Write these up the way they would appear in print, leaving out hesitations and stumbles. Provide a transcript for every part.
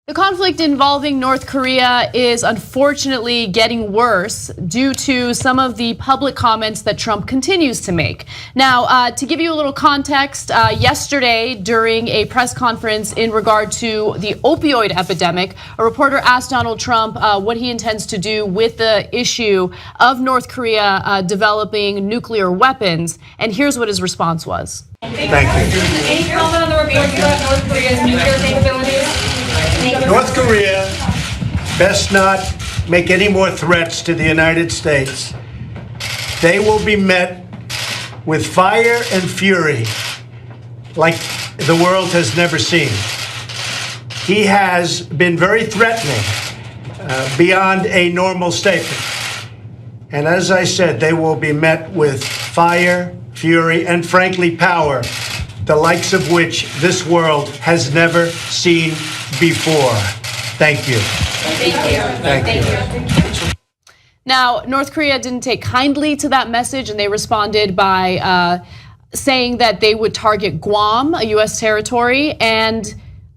The conflict involving North Korea is unfortunately getting worse due to some of the public comments that Trump continues to make. Now, to give you a little context, yesterday during a press conference in regard to the opioid epidemic, a reporter asked Donald Trump what he intends to do with the issue of North Korea developing nuclear weapons, and here's what his response was. Thank you. Any comment on the reports about North Korea's nuclear capabilities? North Korea best not make any more threats to the United States. They will be met with fire and fury like the world has never seen. He has been very threatening beyond a normal statement. And as I said, they will be met with fire, fury, and frankly, power, the likes of which this world has never seen before. Thank you. Thank you. Now, North Korea didn't take kindly to that message, and they responded by saying that they would target Guam, a U.S. territory, and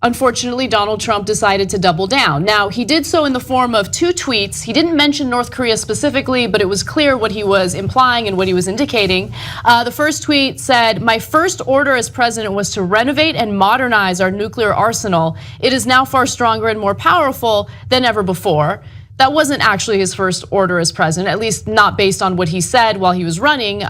unfortunately, Donald Trump decided to double down. Now, he did so in the form of two tweets. He didn't mention North Korea specifically, but it was clear what he was implying and what he was indicating. The first tweet said, "My first order as president was to renovate and modernize our nuclear arsenal. It is now far stronger and more powerful than ever before." That wasn't actually his first order as president, at least not based on what he said while he was running.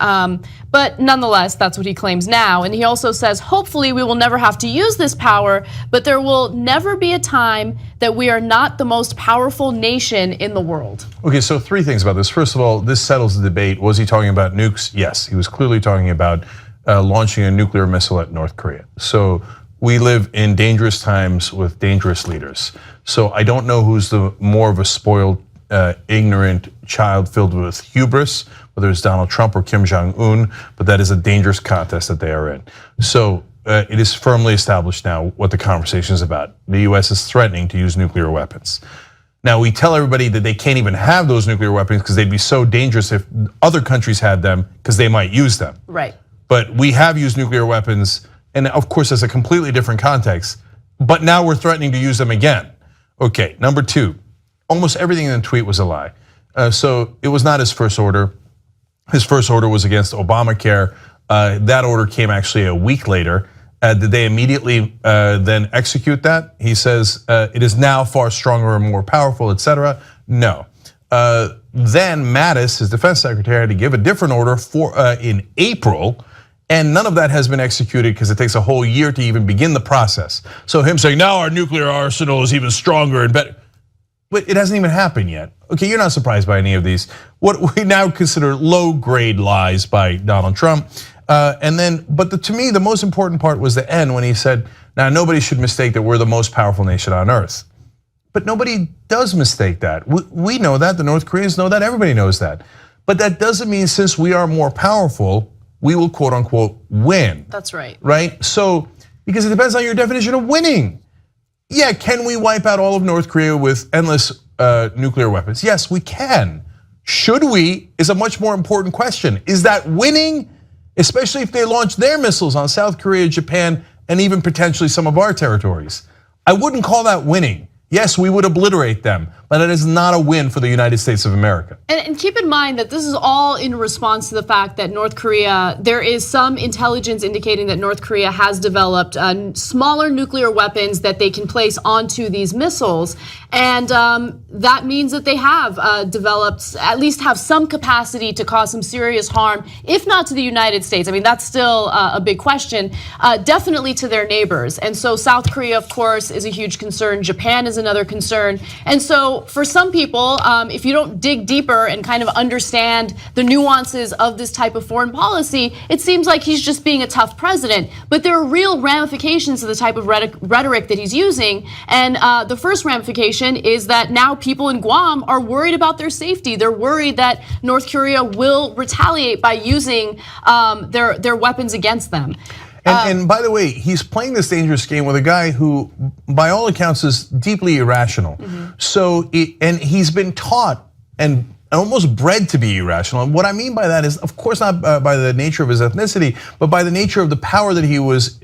But nonetheless, that's what he claims now. And he also says, hopefully we will never have to use this power, but there will never be a time that we are not the most powerful nation in the world. Okay, so three things about this. First of all, this settles the debate. Was he talking about nukes? Yes, he was clearly talking about launching a nuclear missile at North Korea. So we live in dangerous times with dangerous leaders. So I don't know who's the more of a spoiled, ignorant child filled with hubris, whether it's Donald Trump or Kim Jong-un, but that is a dangerous contest that they are in. So it is firmly established now what the conversation is about. The US is threatening to use nuclear weapons. Now we tell everybody that they can't even have those nuclear weapons because they'd be so dangerous if other countries had them because they might use them. Right. But we have used nuclear weapons, and of course that's a completely different context, but now we're threatening to use them again. Okay, number two, almost everything in the tweet was a lie. So it was not his first order. His first order was against Obamacare. That order came actually a week later. Did they immediately then execute that? He says it is now far stronger and more powerful, etc. No. Then Mattis, his defense secretary, had to give a different order in April. And none of that has been executed because it takes a whole year to even begin the process. So him saying now our nuclear arsenal is even stronger and better, but it hasn't even happened yet. Okay, you're not surprised by any of these. What we now consider low-grade lies by Donald Trump. But to me, the most important part was the end when he said, now nobody should mistake that we're the most powerful nation on earth. But nobody does mistake that. We know that, the North Koreans know that, everybody knows that. But that doesn't mean since we are more powerful, we will quote unquote win. That's right. Right? So, because it depends on your definition of winning. Yeah, can we wipe out all of North Korea with endless nuclear weapons? Yes, we can. Should we is a much more important question. Is that winning? Especially if they launch their missiles on South Korea, Japan, and even potentially some of our territories. I wouldn't call that winning. Yes, we would obliterate them, but it is not a win for the United States of America. And keep in mind that this is all in response to the fact that North Korea, there is some intelligence indicating that North Korea has developed smaller nuclear weapons that they can place onto these missiles. And that means that they have developed, at least have some capacity to cause some serious harm, if not to the United States. I mean, that's still a big question, definitely to their neighbors. And so South Korea, of course, is a huge concern. Japan is another concern. And so for some people, if you don't dig deeper and kind of understand the nuances of this type of foreign policy, it seems like he's just being a tough president. But there are real ramifications to the type of rhetoric that he's using. And the first ramification is that now people in Guam are worried about their safety. They're worried that North Korea will retaliate by using their weapons against them. And by the way, he's playing this dangerous game with a guy who, by all accounts, is deeply irrational. So, and he's been taught and almost bred to be irrational. And what I mean by that is, of course, not by the nature of his ethnicity, but by the nature of the power that he was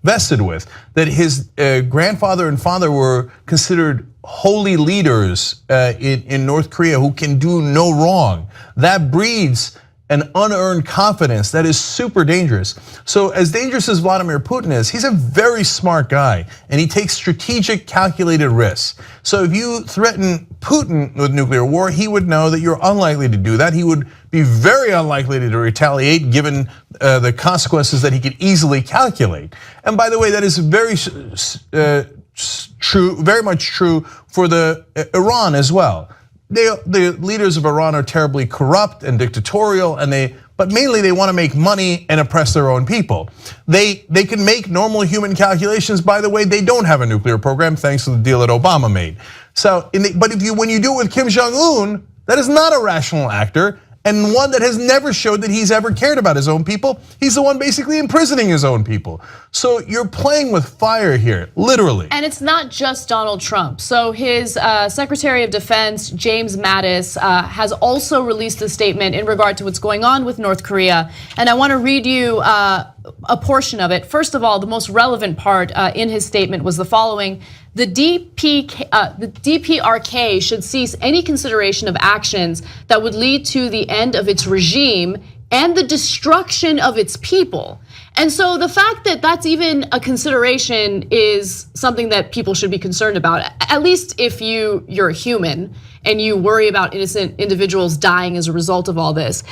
vested with, that his grandfather and father were considered holy leaders in North Korea who can do no wrong. That breeds an unearned confidence that is super dangerous. So as dangerous as Vladimir Putin is, he's a very smart guy and he takes strategic, calculated risks. So if you threaten Putin with nuclear war, he would know that you're unlikely to do that. He would be very unlikely to retaliate given the consequences that he could easily calculate. And by the way, that is very true, very much true for Iran as well. The leaders of Iran are terribly corrupt and dictatorial, but mainly they want to make money and oppress their own people. They can make normal human calculations. By the way, they don't have a nuclear program thanks to the deal that Obama made. So, but when you do it with Kim Jong-un, that is not a rational actor, and one that has never showed that he's ever cared about his own people. He's the one basically imprisoning his own people. So you're playing with fire here, literally. And it's not just Donald Trump. So his Secretary of Defense, James Mattis, has also released a statement in regard to what's going on with North Korea. And I want to read you a portion of it. First of all, the most relevant part in his statement was the following. The DPRK should cease any consideration of actions that would lead to the end of its regime and the destruction of its people. And so the fact that that's even a consideration is something that people should be concerned about, at least if you're a human and you worry about innocent individuals dying as a result of all this.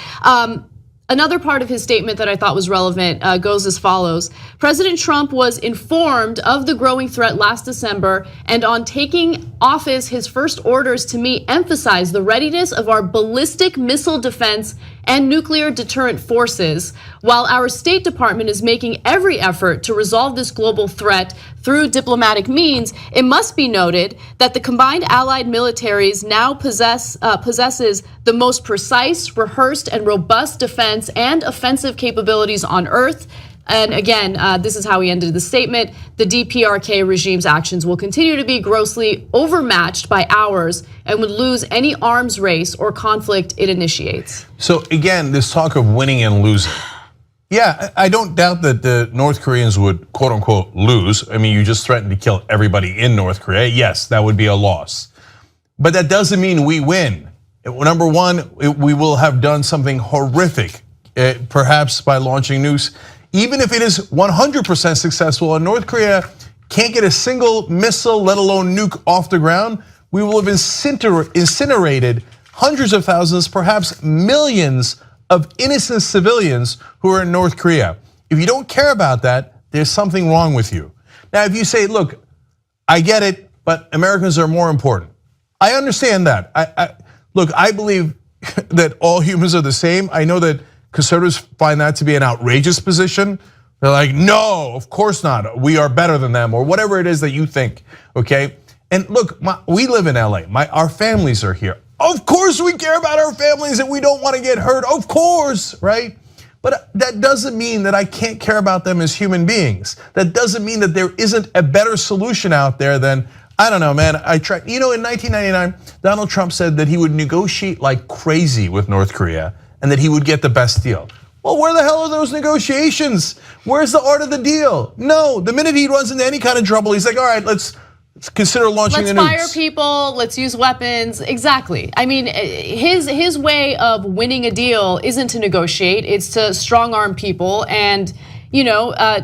Another part of his statement that I thought was relevant goes as follows. President Trump was informed of the growing threat last December, and on taking office, his first orders to me emphasized the readiness of our ballistic missile defense and nuclear deterrent forces. While our State Department is making every effort to resolve this global threat through diplomatic means, it must be noted that the combined allied militaries now possesses the most precise, rehearsed, and robust defense and offensive capabilities on Earth. And again, this is how he ended the statement. The DPRK regime's actions will continue to be grossly overmatched by ours and would lose any arms race or conflict it initiates. So again, this talk of winning and losing. Yeah, I don't doubt that the North Koreans would quote unquote lose. I mean, you just threatened to kill everybody in North Korea. Yes, that would be a loss. But that doesn't mean we win. Number one, we will have done something horrific, perhaps by launching nukes. Even if it is 100% successful and North Korea can't get a single missile, let alone nuke off the ground, we will have incinerated hundreds of thousands, perhaps millions of innocent civilians who are in North Korea. If you don't care about that, there's something wrong with you. Now, if you say, look, I get it, but Americans are more important. I understand that. Look, I believe that all humans are the same. I know that conservatives find that to be an outrageous position. They're like, no, of course not. We are better than them, or whatever it is that you think, okay? And look, we live in LA. Our families are here. Of course we care about our families and we don't want to get hurt, of course, right? But that doesn't mean that I can't care about them as human beings. That doesn't mean that there isn't a better solution out there than, I don't know, man, I tried. You know, in 1999, Donald Trump said that he would negotiate like crazy with North Korea and that he would get the best deal. Well, where the hell are those negotiations? Where's the art of the deal? No, the minute he runs into any kind of trouble, he's like, all right, let's consider launching the nukes. Let's fire people, let's use weapons, exactly. I mean, his way of winning a deal isn't to negotiate, it's to strong arm people and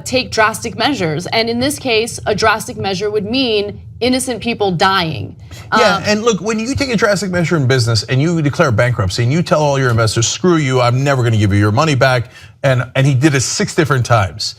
take drastic measures. And in this case, a drastic measure would mean innocent people dying. Yeah, and look, when you take a drastic measure in business and you declare bankruptcy and you tell all your investors, screw you, I'm never gonna give you your money back, and he did it 6 different times.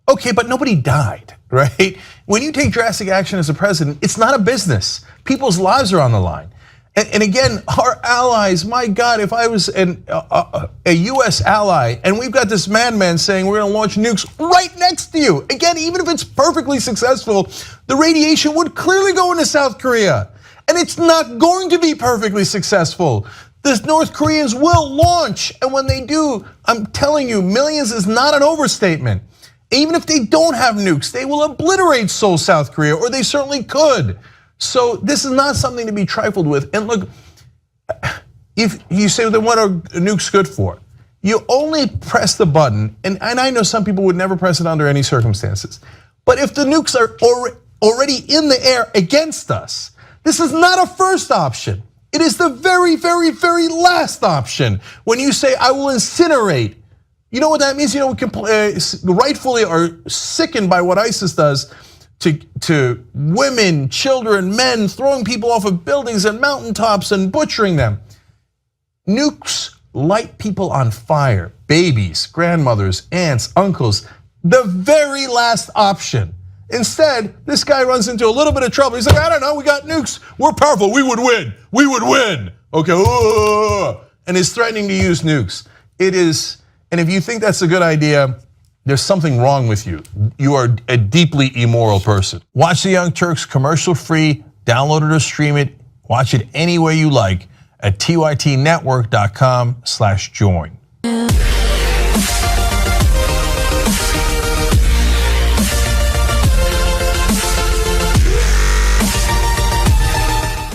Okay, but nobody died, right? When you take drastic action as a president, it's not a business. People's lives are on the line. And again, our allies, my God, if I was a US ally and we've got this madman saying we're gonna launch nukes right next to you. Again, even if it's perfectly successful, the radiation would clearly go into South Korea. And it's not going to be perfectly successful. The North Koreans will launch, and when they do, I'm telling you, millions is not an overstatement. Even if they don't have nukes, they will obliterate Seoul, South Korea, or they certainly could. So this is not something to be trifled with. And look, if you say, then what are nukes good for? You only press the button, and I know some people would never press it under any circumstances. But if the nukes are already in the air against us, this is not a first option. It is the very, very, very last option. When you say, I will incinerate, you know what that means? You know, we rightfully are sickened by what ISIS does to women, children, men, throwing people off of buildings and mountaintops and butchering them. Nukes light people on fire, babies, grandmothers, aunts, uncles, the very last option. Instead, this guy runs into a little bit of trouble. He's like, I don't know, we got nukes, we're powerful, we would win. Okay, and is threatening to use nukes. It is, and if you think that's a good idea, there's something wrong with you. You are a deeply immoral person. Watch the Young Turks commercial free, download it or stream it, watch it any way you like at tytnetwork.com/join.